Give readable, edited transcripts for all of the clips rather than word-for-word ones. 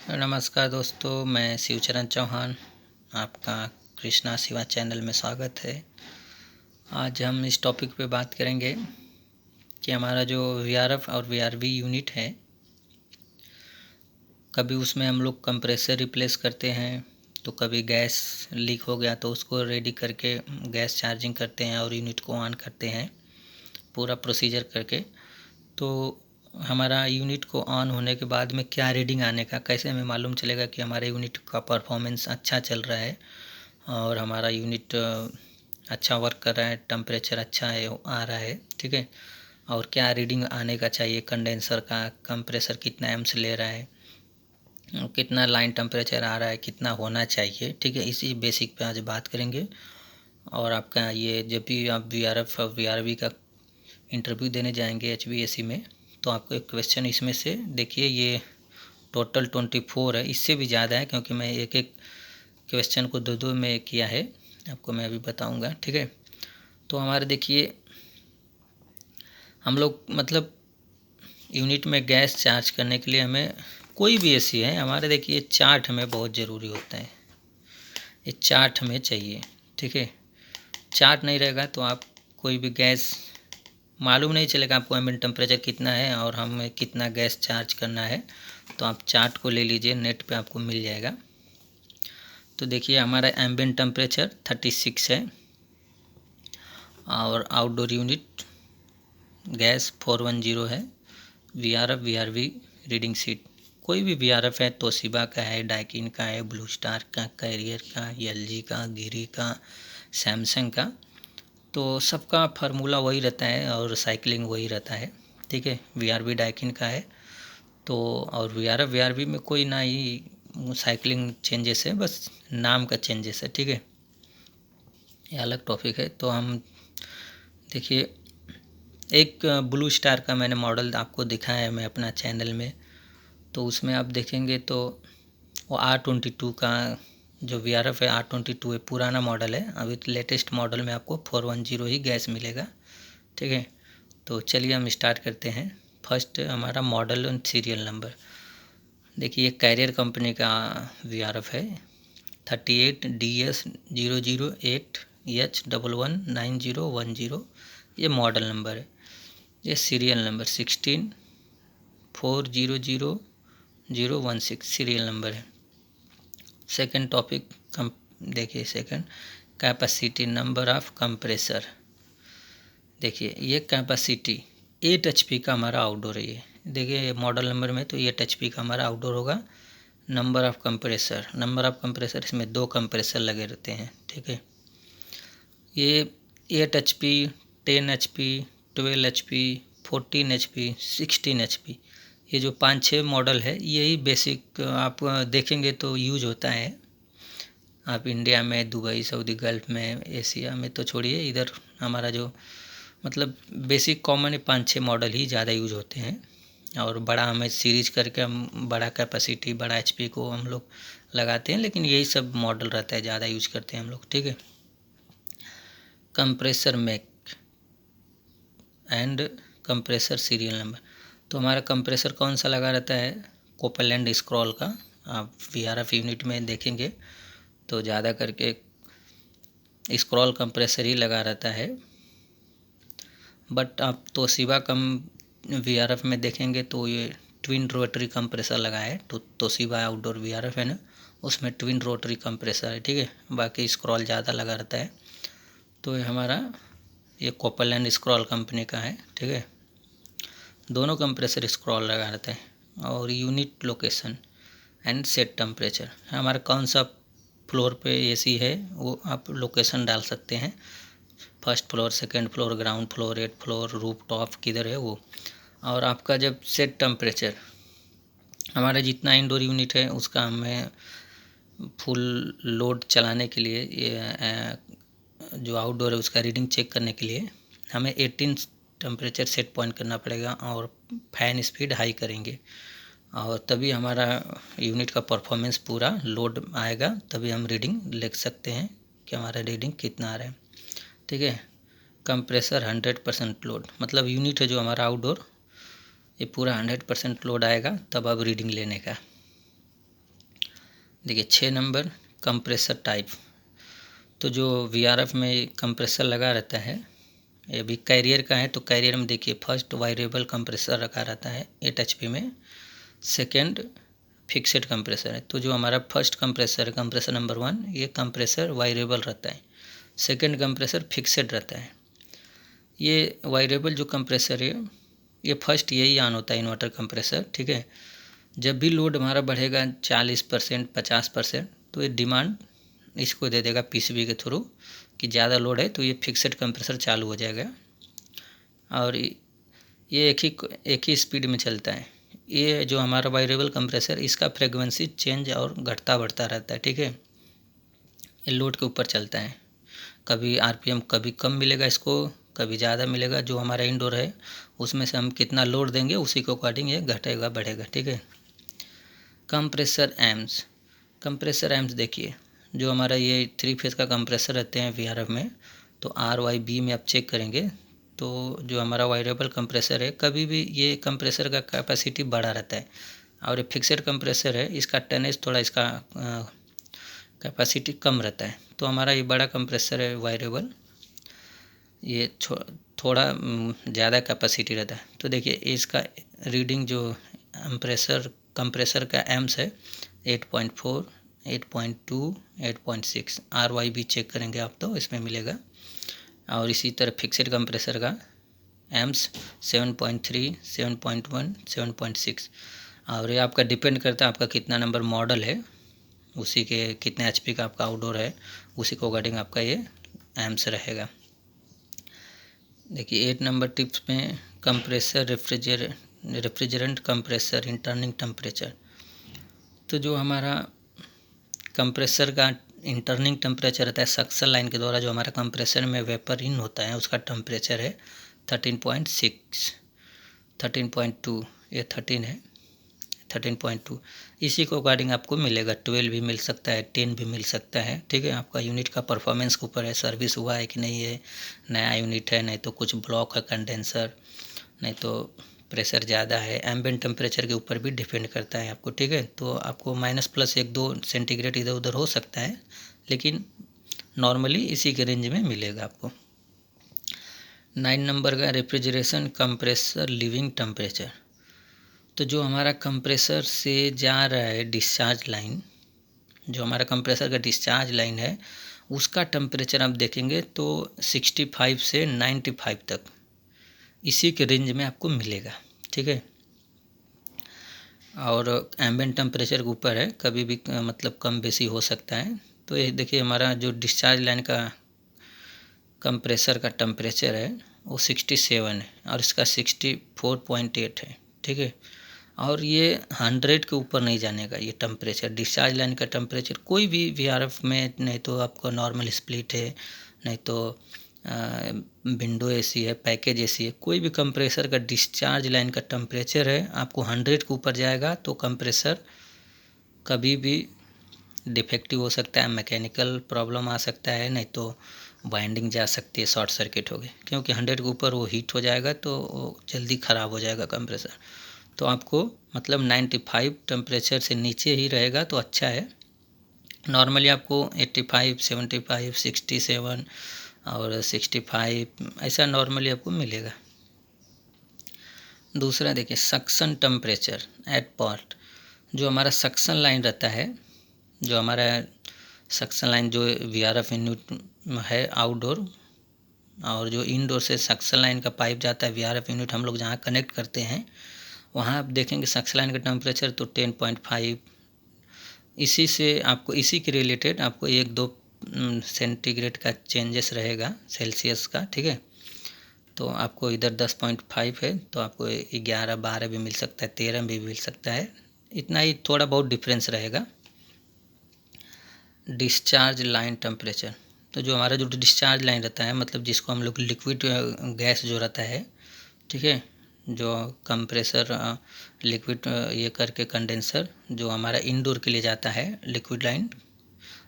नमस्कार दोस्तों, मैं शिवचरण चौहान। आपका कृष्णा शिवा चैनल में स्वागत है। आज हम इस टॉपिक पे बात करेंगे कि हमारा जो वीआरएफ और वीआरवी यूनिट है, कभी उसमें हम लोग कंप्रेसर रिप्लेस करते हैं, तो कभी गैस लीक हो गया तो उसको रेडी करके गैस चार्जिंग करते हैं और यूनिट को ऑन करते हैं पूरा प्रोसीजर करके। तो हमारा यूनिट को ऑन होने के बाद में क्या रीडिंग आने का, कैसे हमें मालूम चलेगा कि हमारे यूनिट का परफॉर्मेंस अच्छा चल रहा है और हमारा यूनिट अच्छा वर्क कर रहा है, टेम्परेचर अच्छा है आ रहा है, ठीक है। और क्या रीडिंग आने का चाहिए, कंडेंसर का कंप्रेसर कितना एम्स ले रहा है, कितना लाइन टेम्परेचर आ रहा है, कितना होना चाहिए, ठीक है। इसी बेसिक पे आज बात करेंगे। और आपका ये जब भी आप वीआरएफ और वीआरवी का इंटरव्यू देने जाएंगे एचवीएसी में, तो आपको एक क्वेश्चन इसमें से देखिए, ये टोटल 24 है, इससे भी ज़्यादा है क्योंकि मैं एक एक क्वेश्चन को दो दो में किया है, आपको मैं अभी बताऊंगा, ठीक है। तो हमारे देखिए, हम लोग मतलब यूनिट में गैस चार्ज करने के लिए हमें कोई भी एसी है, हमारे देखिए चार्ट हमें बहुत ज़रूरी होता है, ये चार्ट हमें चाहिए, ठीक है। चार्ट नहीं रहेगा तो आप कोई भी गैस मालूम नहीं चलेगा आपको एम्बिएंट टेम्परेचर कितना है और हमें कितना गैस चार्ज करना है। तो आप चार्ट को ले लीजिए, नेट पे आपको मिल जाएगा। तो देखिए, हमारा एम्बिएंट टेम्परेचर 36 है और आउटडोर यूनिट गैस 410 है। वीआरएफ वीआरवी रीडिंग सीट कोई भी वीआरएफ है, तोशिबा का है, डाइकिन का है, ब्लू स्टार का, कैरियर का, एलजी का, गिरी का, सैमसंग का, तो सबका फार्मूला वही रहता है और साइकिलिंग वही रहता है, ठीक है। वीआरवी डाइकिन का है तो, और वीआरएफ वीआरवी में कोई ना ही साइकिलिंग चेंजेस है, बस नाम का चेंजेस है, ठीक है। ये अलग टॉपिक है। तो हम देखिए, एक ब्लू स्टार का मैंने मॉडल आपको दिखाया है मैं अपना चैनल में, तो उसमें आप देखेंगे तो वो R22 का जो वीआरएफ है, R22 है, पुराना मॉडल है। अभी तो लेटेस्ट मॉडल में आपको 410 ही गैस मिलेगा, ठीक है। तो चलिए हम स्टार्ट करते हैं। फर्स्ट हमारा मॉडल और सीरियल नंबर देखिए, कैरियर कंपनी का वीआरएफ है 38DS008H119010, ये मॉडल नंबर है। ये सीरियल नंबर 164000016 सीरियल नंबर है। सेकंड टॉपिक देखिए, second capacity number of compressor. देखिए, ये कैपेसिटी 8 HP का हमारा आउटडोर है। ये देखिए मॉडल नंबर में तो 8 HP का हमारा आउटडोर होगा। नंबर ऑफ़ कंप्रेसर इसमें 2 कंप्रेसर लगे रहते हैं, ठीक है। ये 8 HP, 10 HP, 12 HP, 14 HP, 16 HP, ये जो 5-6 मॉडल है, यही बेसिक आप देखेंगे तो यूज होता है। आप इंडिया में, दुबई, सऊदी गल्फ़ में, एशिया में तो छोड़िए, इधर हमारा जो मतलब बेसिक कॉमन 5-6 मॉडल ही ज़्यादा यूज होते हैं। और बड़ा हमें सीरीज करके हम बड़ा कैपेसिटी, बड़ा HP को हम लोग लगाते हैं, लेकिन यही सब मॉडल रहता है, ज़्यादा यूज करते हैं हम लोग, ठीक है। Compressor make and compressor serial number, तो हमारा कंप्रेसर कौन सा लगा रहता है, कोपेलैंड स्क्रॉल का। आप वीआरएफ यूनिट में देखेंगे तो ज़्यादा करके स्क्रॉल कंप्रेसर ही लगा रहता है। बट आप तोशिबा कम वीआरएफ में देखेंगे तो ये ट्विन रोटरी कंप्रेसर लगा है। तो तोशिबा आउटडोर वीआरएफ है ना, उसमें ट्विन रोटरी कंप्रेसर है, ठीक है। बाकी स्क्रॉल ज़्यादा लगा रहता है। तो ये हमारा ये कोपेलैंड स्क्रॉल कंपनी का है, ठीक है। दोनों कंप्रेसर स्क्रॉल लगा रहता है। और unit location and set temperature, हमारा कौन सा फ्लोर पे एसी है वो आप लोकेशन डाल सकते हैं, first floor, second floor, ground floor, 8th floor, roof top किधर है वो। और आपका जब सेट टेम्परेचर, हमारा जितना इंडोर यूनिट है उसका हमें फुल लोड चलाने के लिए, ये जो आउटडोर है उसका रीडिंग चेक करने के लिए हमें 18 टेम्परेचर सेट पॉइंट करना पड़ेगा और फैन स्पीड हाई करेंगे, और तभी हमारा यूनिट का परफॉर्मेंस पूरा लोड आएगा, तभी हम रीडिंग लिख सकते हैं कि हमारा रीडिंग कितना आ रहा है, ठीक है। कंप्रेसर 100% लोड, मतलब यूनिट है जो हमारा आउटडोर, ये पूरा 100% लोड आएगा तब अब रीडिंग लेने का। देखिए 6 नंबर कंप्रेसर टाइप। तो जो वीआरएफ में कंप्रेसर लगा रहता है, ये भी कैरियर का है, तो कैरियर में देखिए फर्स्ट वायरेबल कंप्रेसर रखा रहता है 8 HP में, सेकंड फिक्सेड कंप्रेसर है। तो जो हमारा फर्स्ट कंप्रेसर है, कंप्रेसर नंबर 1, ये कंप्रेसर वायरेबल रहता है, सेकंड कंप्रेसर फिक्सेड रहता है। ये वायरेबल जो कंप्रेसर है, ये फर्स्ट यही ऑन होता है इन्वर्टर कंप्रेसर, ठीक है। जब भी लोड हमारा बढ़ेगा 40% 50%, तो ये डिमांड इसको दे देगा पीसीबी के थ्रू कि ज़्यादा लोड है, तो ये फिक्सेड कंप्रेसर चालू हो जाएगा और ये एक ही स्पीड में चलता है। ये जो हमारा वायरेबल कंप्रेसर, इसका फ्रीक्वेंसी चेंज और घटता बढ़ता रहता है, ठीक है। ये लोड के ऊपर चलता है, कभी आरपीएम कभी कम मिलेगा इसको, कभी ज़्यादा मिलेगा। जो हमारा इंडोर है उसमें से हम कितना लोड देंगे उसी के अकॉर्डिंग ये घटेगा बढ़ेगा, ठीक है। कंप्रेसर एम्स देखिए, जो हमारा ये 3 फेज़ का कंप्रेसर रहते हैं वीआरएफ में, तो RYB में आप चेक करेंगे तो जो हमारा वायरेबल कंप्रेसर है, कभी भी ये कंप्रेसर का कैपेसिटी बड़ा रहता है, और ये फिक्सेड कंप्रेसर है, इसका टनेज थोड़ा, इसका कैपेसिटी कम रहता है। तो हमारा ये बड़ा कंप्रेसर है वायरेबल, ये थोड़ा ज़्यादा कैपेसिटी रहता है। तो देखिए इसका रीडिंग जो कंप्रेसर का एम्स है 8.4, 8.2, 8.6, RYB चेक करेंगे आप तो इसमें मिलेगा। और इसी तरह फिक्सेड कंप्रेसर का एम्स 7.3, 7.1, 7.6। और ये आपका डिपेंड करता है आपका कितना नंबर मॉडल है, उसी के कितने HP का आपका आउटडोर है, उसी को अकॉर्डिंग आपका ये एम्स रहेगा। देखिए 8 नंबर टिप्स में कंप्रेसर रेफ्रिजरेंट कंप्रेसर इंटरनिंग टेम्परेचर। तो जो हमारा कंप्रेसर का इंटरनिंग टेम्परेचर रहता है, सक्शन लाइन के द्वारा जो हमारा कंप्रेसर में वेपर इन होता है, उसका टेम्परेचर है 13.6, 13.2, ये 13 है, 13.2। इसी को अकॉर्डिंग आपको मिलेगा, 12 भी मिल सकता है, 10 भी मिल सकता है, ठीक है। आपका यूनिट का परफॉर्मेंस के ऊपर है, सर्विस हुआ है कि नहीं है, नया यूनिट है, नहीं तो कुछ ब्लॉक है कंडेंसर, नहीं तो प्रेशर ज़्यादा है, एम्बिएंट टेम्परेचर के ऊपर भी डिपेंड करता है आपको, ठीक है। तो आपको -+1-2 सेंटीग्रेड इधर उधर हो सकता है, लेकिन नॉर्मली इसी के रेंज में मिलेगा आपको। 9 नंबर का रेफ्रिजरेशन कंप्रेसर लिविंग टेम्परेचर। तो जो हमारा कंप्रेसर से जा रहा है डिस्चार्ज लाइन, जो हमारा कंप्रेसर का डिस्चार्ज लाइन है, उसका टेम्परेचर आप देखेंगे तो 65 से 95 तक इसी के रेंज में आपको मिलेगा, ठीक है। और एम्बिएंट टेम्परेचर के ऊपर है, कभी भी मतलब कम बेसी हो सकता है। तो ये देखिए हमारा जो डिस्चार्ज लाइन का कंप्रेसर का टेम्परेचर है वो 67 है और इसका 64.8 है, ठीक है। और ये 100 के ऊपर नहीं जाने का ये टेम्परेचर, डिस्चार्ज लाइन का टेम्परेचर। कोई भी वीआरएफ में, नहीं तो आपको नॉर्मल स्प्लिट है, नहीं तो विंडो एसी है, पैकेज एसी है, कोई भी कंप्रेसर का डिस्चार्ज लाइन का टेम्परेचर है आपको 100 के ऊपर जाएगा तो कंप्रेसर कभी भी डिफेक्टिव हो सकता है, मैकेनिकल प्रॉब्लम आ सकता है, नहीं तो वाइंडिंग जा सकती है, शॉर्ट सर्किट हो गई, क्योंकि 100 के ऊपर वो हीट हो जाएगा तो वो जल्दी ख़राब हो जाएगा कंप्रेसर। तो आपको मतलब 95 टेम्परेचर से नीचे ही रहेगा तो अच्छा है। नॉर्मली आपको 85, 75, 67 और 65 ऐसा नॉर्मली आपको मिलेगा। दूसरा देखिए सक्शन टेम्परेचर एट पोर्ट। जो हमारा सक्शन लाइन रहता है, जो हमारा सक्शन लाइन जो वीआरएफ यूनिट है आउटडोर, और जो इनडोर से सक्शन लाइन का पाइप जाता है वीआरएफ यूनिट हम लोग जहाँ कनेक्ट करते हैं, वहाँ आप देखेंगे सक्शन लाइन का टेम्परेचर तो 10.5। इसी से आपको, इसी के रिलेटेड आपको 1-2 सेंटीग्रेड का चेंजेस रहेगा सेल्सियस का, ठीक है। तो आपको इधर 10.5 है तो आपको 11-12 भी मिल सकता है, 13 भी मिल सकता है, इतना ही थोड़ा बहुत डिफरेंस रहेगा। Discharge line temperature. तो जो हमारा जो डिस्चार्ज लाइन रहता है, मतलब जिसको हम लोग लिक्विड गैस जो रहता है, ठीक है, जो कंप्रेसर लिक्विड ये करके कंडेंसर जो हमारा इनडोर के लिए जाता है, लिक्विड लाइन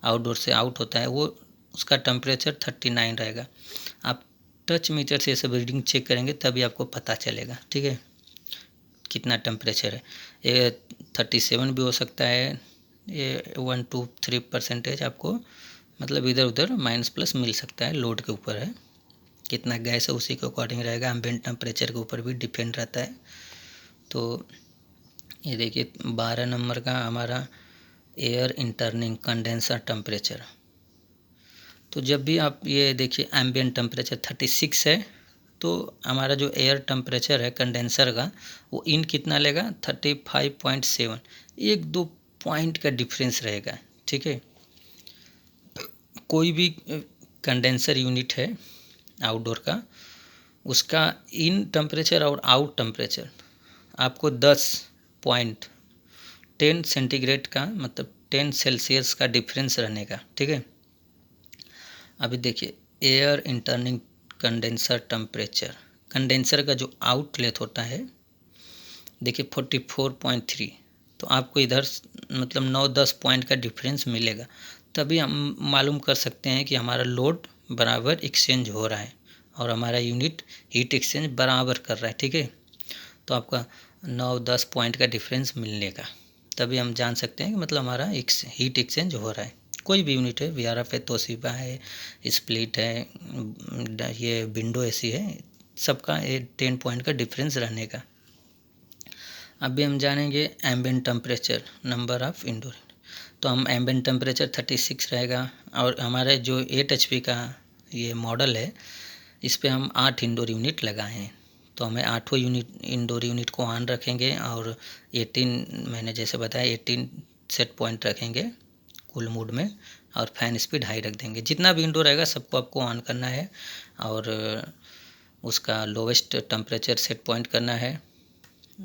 आउटडोर से आउट होता है, वो उसका टेम्परेचर 39 रहेगा। आप टच मीटर से ये सब रीडिंग चेक करेंगे तभी आपको पता चलेगा, ठीक है, कितना टेम्परेचर है। ये 37 भी हो सकता है, ये 1-3% आपको मतलब इधर उधर माइनस प्लस मिल सकता है, लोड के ऊपर है, कितना गैस है उसी के अकॉर्डिंग रहेगा, एम्बिएंट टेम्परेचर के ऊपर भी डिपेंड रहता है। तो ये देखिए 12 नंबर का हमारा एयर इंटरनिंग कंडेंसर टेम्परेचर। तो जब भी आप ये देखिए एम्बिएंट टेम्परेचर 36 है, तो हमारा जो एयर टेम्परेचर है कंडेंसर का वो इन कितना लेगा 35.7, 1-2 पॉइंट का डिफरेंस रहेगा, ठीक है। कोई भी कंडेंसर यूनिट है आउटडोर का, उसका इन टेम्परेचर और आउट टेम्परेचर आपको 10 सेंटीग्रेड का मतलब 10 सेल्सियस का डिफरेंस रहने का, ठीक है। अभी देखिए एयर इंटरनिंग कंडेंसर टेम्परेचर, कंडेंसर का जो आउटलेट होता है देखिए 44.3, तो आपको इधर मतलब 9-10 पॉइंट का डिफरेंस मिलेगा, तभी हम मालूम कर सकते हैं कि हमारा लोड बराबर एक्सचेंज हो रहा है और हमारा यूनिट हीट एक्सचेंज बराबर कर रहा है, ठीक है। तो आपका 9-10 पॉइंट का डिफरेंस मिलने का, तभी हम जान सकते हैं कि मतलब हमारा हीट एक्सचेंज हो रहा है। कोई भी यूनिट है, वीआरएफ है, तोशिबा है, स्प्लिट है, ये विंडो एसी है, सबका 10 पॉइंट का डिफरेंस रहने का। अभी हम जानेंगे ambient temperature number of indoor. तो हम एम्बिएंट टेम्परेचर 36 रहेगा, और हमारे जो 8 HP का ये मॉडल है, इस पे हम 8 इंडोर यूनिट लगाए हैं, तो हमें 8 इंडोर यूनिट को ऑन रखेंगे और 18 मैंने जैसे बताया 18 सेट पॉइंट रखेंगे कूल मोड में, और फैन स्पीड हाई रख देंगे। जितना भी इंडोर रहेगा सबको आपको ऑन करना है और उसका लोवेस्ट टेम्परेचर सेट पॉइंट करना है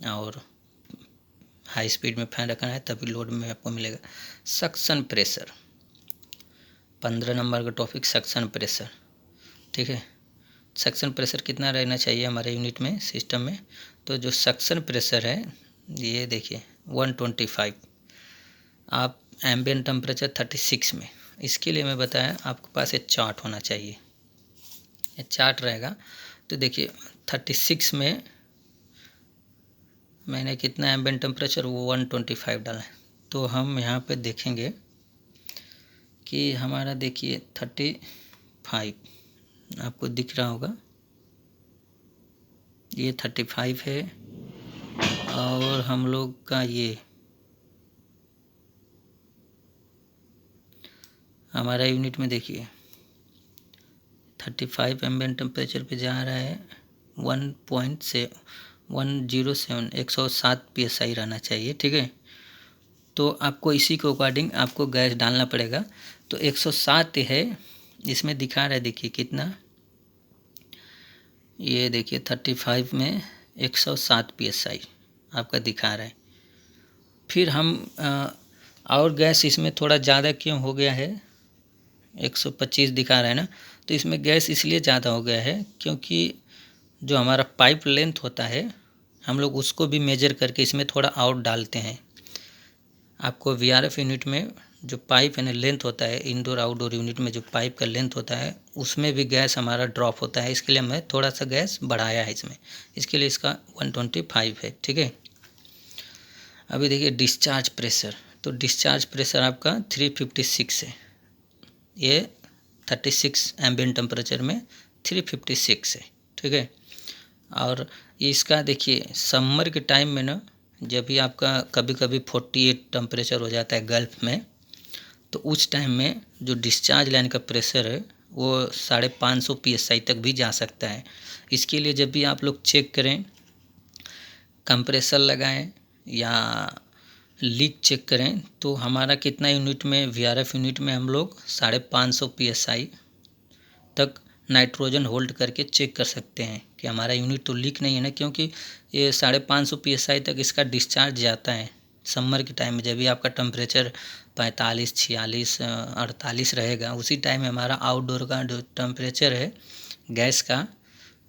और हाई स्पीड में फैन रखना है, तभी लोड में आपको मिलेगा। सक्शन प्रेशर 15 नंबर का टॉपिक, सक्शन प्रेशर, ठीक है। सक्शन प्रेशर कितना रहना चाहिए हमारे यूनिट में, सिस्टम में, तो जो सक्शन प्रेशर है ये देखिए 125। आप एम्बिएंट टेम्परेचर 36 में, इसके लिए मैं बताया आपके पास एक चार्ट होना चाहिए, ये चार्ट रहेगा। तो देखिए 36 में मैंने कितना एम्बिएंट टेम्परेचर वो 125 डाला है, तो हम यहाँ पे देखेंगे कि हमारा देखिए 35 आपको दिख रहा होगा, ये 35 है, और हम लोग का ये हमारा यूनिट में देखिए 35 एम्बिएंट टेम्परेचर पे जा रहा है 107 PSI रहना चाहिए, ठीक है। तो आपको इसी के अकॉर्डिंग आपको गैस डालना पड़ेगा। तो 107 है, इसमें दिखा रहा है देखिए कितना, ये देखिए 35 में 107 PSI आपका दिखा रहा है। फिर हम और गैस इसमें थोड़ा ज़्यादा क्यों हो गया है, 125 दिखा रहा है ना, तो इसमें गैस इसलिए ज़्यादा हो गया है क्योंकि जो हमारा पाइप लेंथ होता है हम लोग उसको भी मेजर करके इसमें थोड़ा और डालते हैं। आपको वीआरएफ यूनिट में जो पाइप है ना लेंथ होता है, इंडोर आउटडोर यूनिट में जो पाइप का लेंथ होता है उसमें भी गैस हमारा ड्रॉप होता है, इसके लिए हमने थोड़ा सा गैस बढ़ाया है इसमें, इसके लिए इसका 125 है, ठीक है। अभी देखिए डिस्चार्ज प्रेशर, तो डिस्चार्ज प्रेशर आपका 356 है, ये 36 एम्बिएंट टेम्परेचर में 356 है, ठीक है। और इसका देखिए समर के टाइम में ना, जब भी आपका कभी कभी 48 टेम्परेचर हो जाता है गल्फ में, तो उस टाइम में जो डिस्चार्ज लाइन का प्रेशर है वो 550 PSI तक भी जा सकता है। इसके लिए जब भी आप लोग चेक करें, कंप्रेसर लगाएं या लीक चेक करें, तो हमारा कितना यूनिट में वीआरएफ यूनिट में हम लोग 550 PSI तक नाइट्रोजन होल्ड करके चेक कर सकते हैं कि हमारा यूनिट तो लीक नहीं है ना, क्योंकि ये 550 PSI तक इसका डिस्चार्ज जाता है समर के टाइम में। जब भी आपका टेम्परेचर 45, 46, 48 रहेगा, उसी टाइम में हमारा आउटडोर का जो टेम्परेचर है गैस का,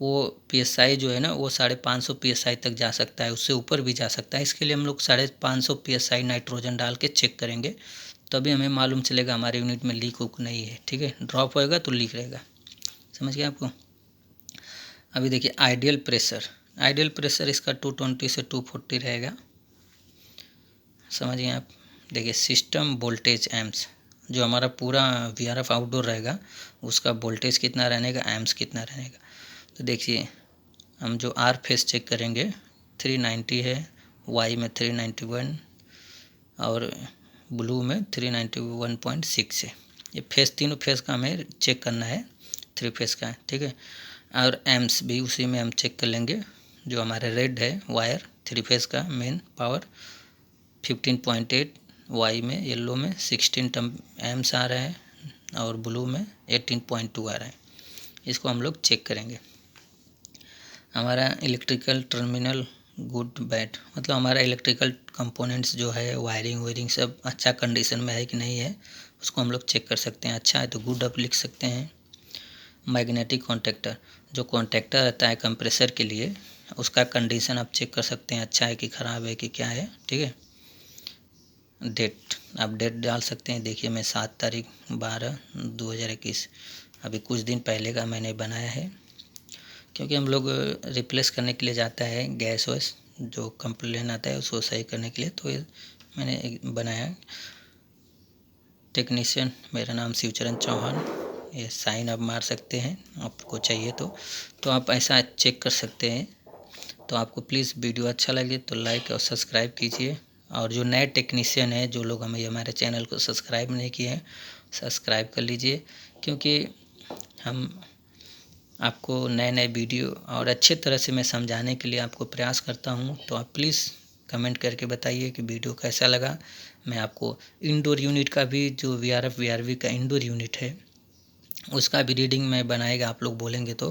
वो PSI जो है ना वो 550 PSI तक जा सकता है, उससे ऊपर भी जा सकता है। इसके लिए हम लोग 550 PSI नाइट्रोजन डाल के चेक करेंगे, तभी हमें मालूम चलेगा हमारे यूनिट में लीक उक नहीं है, ठीक है। ड्रॉप होएगा तो लीक रहेगा, समझ गए आपको। अभी देखिए आइडियल प्रेशर, आइडियल प्रेशर इसका 220 से 240 रहेगा, समझ गए आप। देखिए सिस्टम वोल्टेज एम्स, जो हमारा पूरा VRF आउटडोर रहेगा उसका वोल्टेज कितना रहने का, एम्स कितना रहने का। तो देखिए हम जो आर फेस चेक करेंगे 390 है, वाई में 391 और ब्लू में 391.6 है। ये फेस तीनों फेस का हमें चेक करना है, 3 फेस का है, ठीक है। और एम्स भी उसी में हम चेक कर लेंगे। जो हमारे रेड है वायर 3 फेस का मेन पावर 15.8, वाई में येलो में 16 एम्स आ रहा है और ब्लू में 18.2 आ रहा है। इसको हम लोग चेक करेंगे। हमारा इलेक्ट्रिकल टर्मिनल गुड बैड, मतलब हमारा इलेक्ट्रिकल कंपोनेंट्स जो है वायरिंग सब अच्छा कंडीशन में है कि नहीं है, उसको हम लोग चेक कर सकते हैं। अच्छा है तो गुड अप लिख सकते हैं। मैग्नेटिक कॉन्टैक्टर, जो कॉन्टैक्टर रहता है कंप्रेसर के लिए, उसका कंडीशन आप चेक कर सकते हैं, अच्छा है कि ख़राब है कि क्या है, ठीक है। डेट, आप डेट डाल सकते हैं। देखिए मैं 7/12/2021, अभी कुछ दिन पहले का मैंने बनाया है, क्योंकि हम लोग रिप्लेस करने के लिए जाता है गैस वैस, जो कंप्लेन आता है उसको सही करने के लिए, तो मैंने बनाया। टेक्नीशियन मेरा नाम शिवचरण चौहान, ये साइन आप मार सकते हैं आपको चाहिए तो आप ऐसा चेक कर सकते हैं। तो आपको प्लीज़ वीडियो अच्छा लगे तो लाइक और सब्सक्राइब कीजिए, और जो नए टेक्नीशियन हैं जो लोग हमारे चैनल को सब्सक्राइब नहीं किए हैं सब्सक्राइब कर लीजिए, क्योंकि हम आपको नए नए वीडियो और अच्छे तरह से मैं समझाने के लिए आपको प्रयास करता हूँ। तो आप प्लीज़ कमेंट करके बताइए कि वीडियो कैसा लगा। मैं आपको इंडोर यूनिट का भी, जो VRF VRV का इंडोर यूनिट है उसका भी रीडिंग मैं बनाएगा, आप लोग बोलेंगे तो,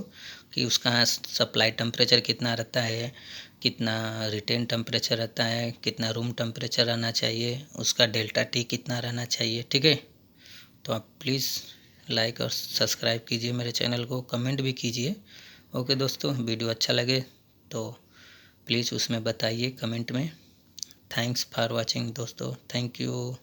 कि उसका सप्लाई टेम्परेचर कितना रहता है, कितना रिटेन टेम्परेचर रहता है, कितना रूम टेम्परेचर रहना चाहिए, उसका डेल्टा T कितना रहना चाहिए, ठीक है। तो आप प्लीज़ लाइक और सब्सक्राइब कीजिए मेरे चैनल को, कमेंट भी कीजिए। ओके दोस्तों, वीडियो अच्छा लगे तो प्लीज़ उसमें बताइए कमेंट में। थैंक्स फॉर वाचिंग दोस्तों, थैंक यू।